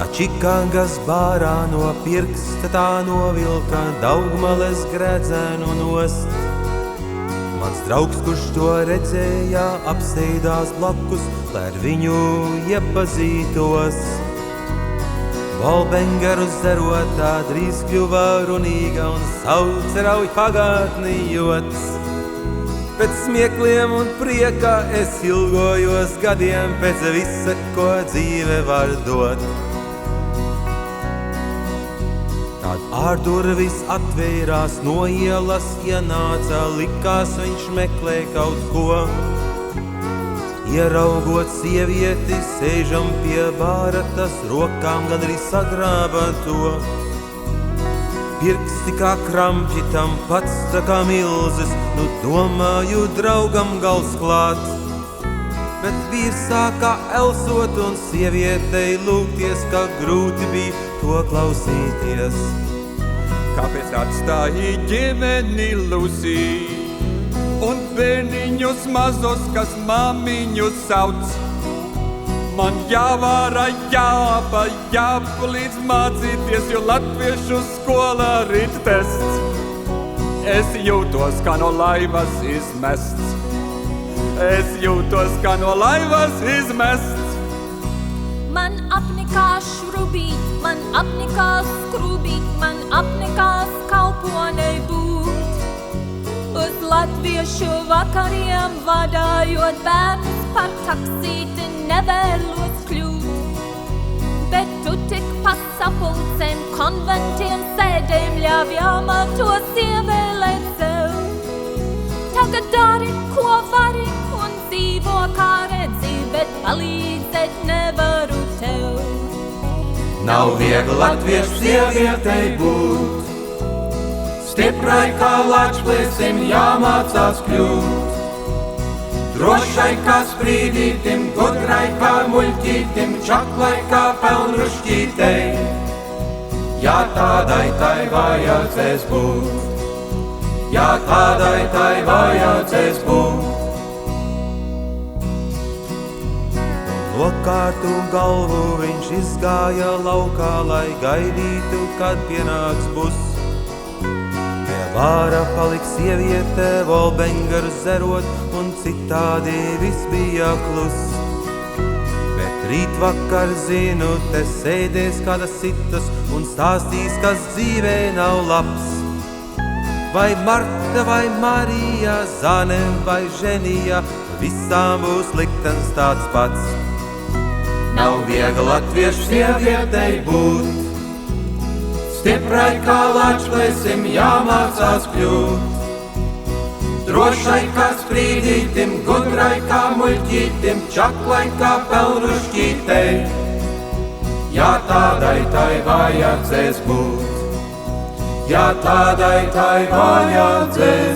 Tā Čikagas bārā no pirksta tā novilka Daugmales gredzenu nost. Mans draugs, kurš to redzēja, apsēdās blakus, lai ar viņu iepazītos. Volbengeru zerotā drīz kļuva runīga un sauca rauj pagātni jots. Pēc smiekliem un prieka es ilgojos gadiem pēc visa, ko dzīve var dot. Tad ārdurvis atvērās, no ielas ienāca, likās viņš meklē kaut ko. Ieraugot sievieti, sēžam pie bāra, tas rokām gandrīz sagrāba to. Pirksti kā krampji, tam pats tā kā milzes, nu domāju draugam gals klāt. Bet vīrs sākā elsot un sievietei lūgties, kā grūti bija to klausīties. Kāpēc atstāji ģimeni Lucy un bērniņus mazus, kas mamiņu sauc? Man jāvāra, jāpalīdz mācīties, jo latviešu skolā rit tests. Es jūtos, kā no laivas izmests. Es jūtos, kā no laivas izmests. Man apnikās šrubīt, man apnikās skrubīt, man apnikās kalponei būt. Uz latviešu vakariem vadājot bērnus par taksīti nevēlos kļūt. Bet tu tik pa sapulcēm, konventiem, sēdēm ļāv jāmatos ievēlēt sev. Tagad dari, ko vari un dzīvo kā redzi, bet palīdzēt nevaru tev. Nav viegli latviešu sievietei būt, stiprai kā Lačplēsim jāmācās kļūt. Drošai kā sprīdītim, gudrai kā muļķītim, čaklai kā pelnrušķītei. Jā, tādai tai vajadzēs būt, jā, tādai tai vajadzēs būt. Nokārtu galvu viņš izgāja laukā, lai gaidītu, kad pienāks buss. Vāra paliks sieviete, Volbengeru zerot, un citādi viss bija klus. Bet rīt vakar zinu, te sēdēs kādas citas un stāstīs, kas dzīvē nav labs. Vai Marta, vai Marija, Zane vai Ženija, visām būs liktenis tāds pats. Nav viegli latviešu sievietei būt, stiprai kā Lačplēsim jāmācās kļūt. Drošai kā sprīdītim, gudrai kā muļķītim, čaklai kā pelnrušķītei. Jā, tādai tai vajadzēs būt, jā, tādai tai vajadzēs